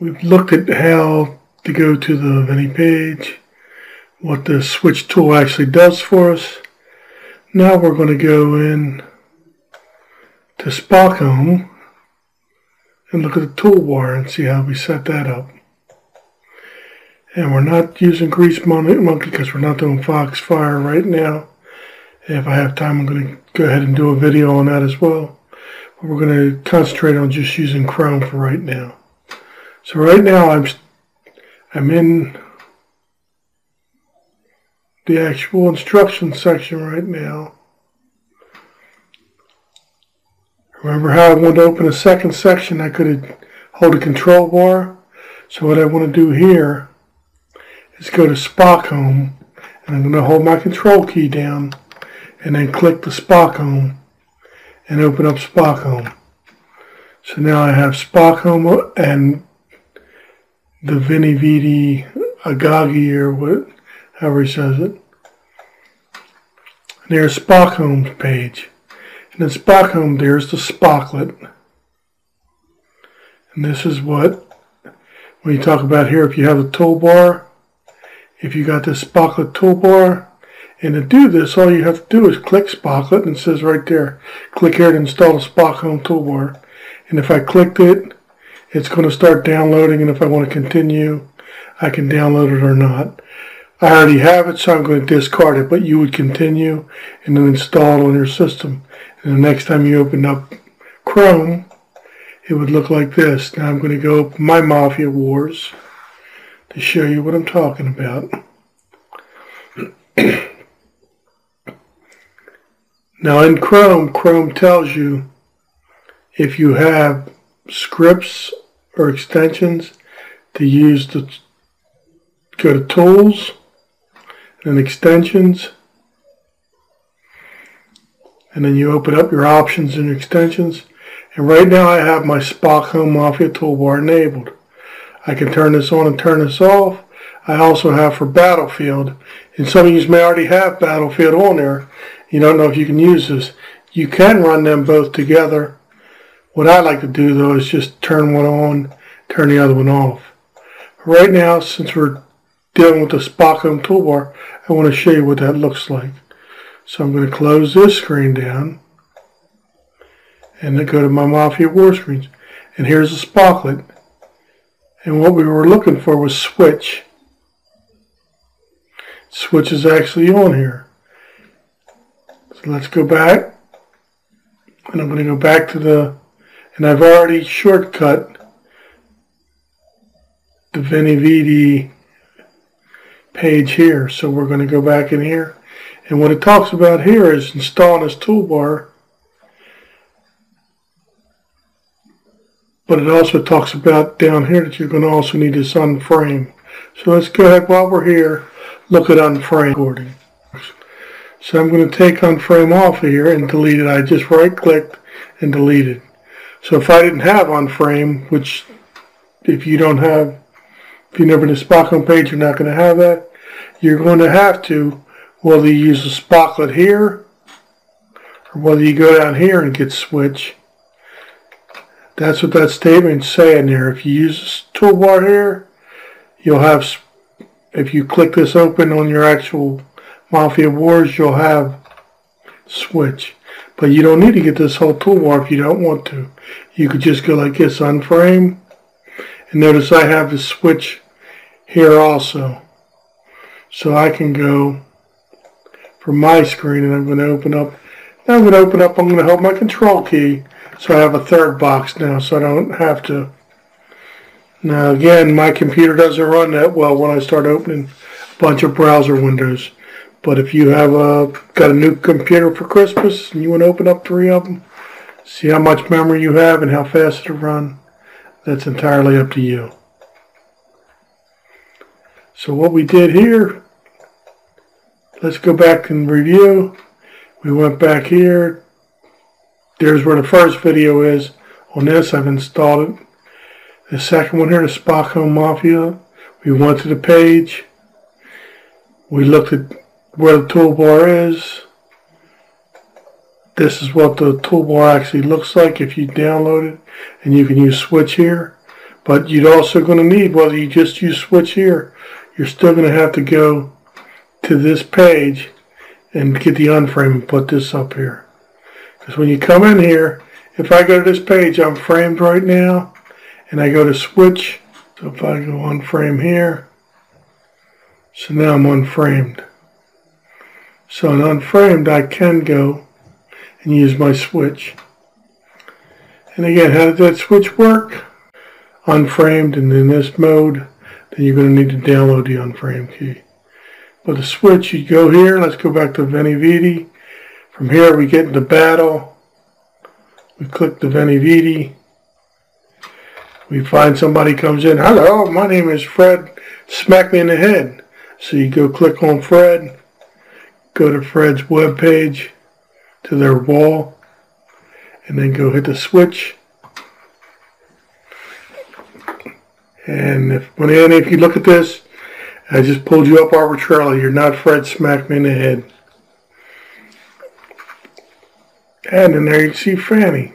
We've looked at how to go to the Vini page, what the switch tool actually does for us. Now we're going to go in to spockholm and look at the toolbar and see how we set that up. And we're not using Grease Monkey because we're not doing Foxfire right now. If I have time, I'm going to go ahead and do a video on that as well. But we're going to concentrate on just using Chrome for right now. So right now I'm in the actual instruction section right now. Remember how I wanted to open a second section? I could hold a control bar. So what I want to do here is go to spockholm, and I'm going to hold my control key down and then click the spockholm and open up spockholm. So now I have spockholm and the Vini Vidi Agagi, or however he says it. And there's spockholm's page. And in spockholm there's the spocklet. And this is what, when you talk about here, if you have a toolbar, if you got this spocklet toolbar, and to do this, all you have to do is click spocklet, and it says right there, click here to install the spockholm toolbar. And if I clicked it, it's going to start downloading, and if I want to continue, I can download it or not. I already have it, so I'm going to discard it, but you would continue and then install it on your system. And the next time you open up Chrome, it would look like this. Now I'm going to go open my Mafia Wars to show you what I'm talking about. Now in Chrome, Chrome tells you if you have scripts or extensions to use, to go to Tools and Extensions, and then you open up your options and extensions. And right now I have my spockholm Mafia toolbar enabled. I can turn this on and turn this off. I also have for Battlefield, and some of you may already have Battlefield on there. You don't know if you can use this. You can run them both together. What I like to do though is just turn one on, turn the other one off. Right now, since we're dealing with the spockholm toolbar, I want to show you what that looks like. So I'm going to close this screen down and then go to my Mafia War screens. And here's the spocklet. And what we were looking for was switch. Switch is actually on here. So let's go back. And I'm going to go back to the, and I've already shortcut the Vini Vidi page here. So we're going to go back in here. And what it talks about here is installing this toolbar. But it also talks about down here that you're going to also need this unframe. So let's go ahead, while we're here, look at unframe recording. So I'm going to take unframe off of here and delete it. I just right clicked and deleted. So if I didn't have unframe, which if you don't have, if you never did a spockholm page, you're not going to have that. You're going to have to, whether you use the spocklet here or whether you go down here and get switch. That's what that statement's saying there. If you use this toolbar here, you'll have, if you click this open on your actual Mafia Wars, you'll have switch. But you don't need to get this whole toolbar if you don't want to. You could just go like this, unframe. And notice I have the switch here also. So I can go from my screen, and I'm going to open up. Now I'm going to hold my control key. So I have a third box now, so I don't have to. Now again, my computer doesn't run that well when I start opening a bunch of browser windows. But if you have got a new computer for Christmas and you want to open up 3 of them, see how much memory you have and how fast it'll run, that's entirely up to you. So what we did here, let's go back and review. We went back here. There's where the first video is on this. I've installed it. The second one here, the spockholm Mafia. We went to the page. We looked at where the toolbar is. This is what the toolbar actually looks like if you download it. And you can use switch here. But you're also going to need, whether you just use switch here, you're still going to have to go to this page and get the unframe and put this up here. Because when you come in here, if I go to this page, I'm framed right now, and I go to switch. So if I go unframe here, so now I'm unframed. So in unframed, I can go and use my switch. And again, how does that switch work? Unframed, and in this mode, then you're going to need to download the unframed key. But the switch, you go here. Let's go back to Veni Vidi. From here, we get into battle. We click the Veni Vidi. We find somebody comes in. Hello, my name is Fred. Smack me in the head. So you go click on Fred. Go to Fred's web page, to their wall, and then go hit the switch. And if you look at this, I just pulled you up arbitrarily. You're not Fred. Smack me in the head. And then there you see Fanny.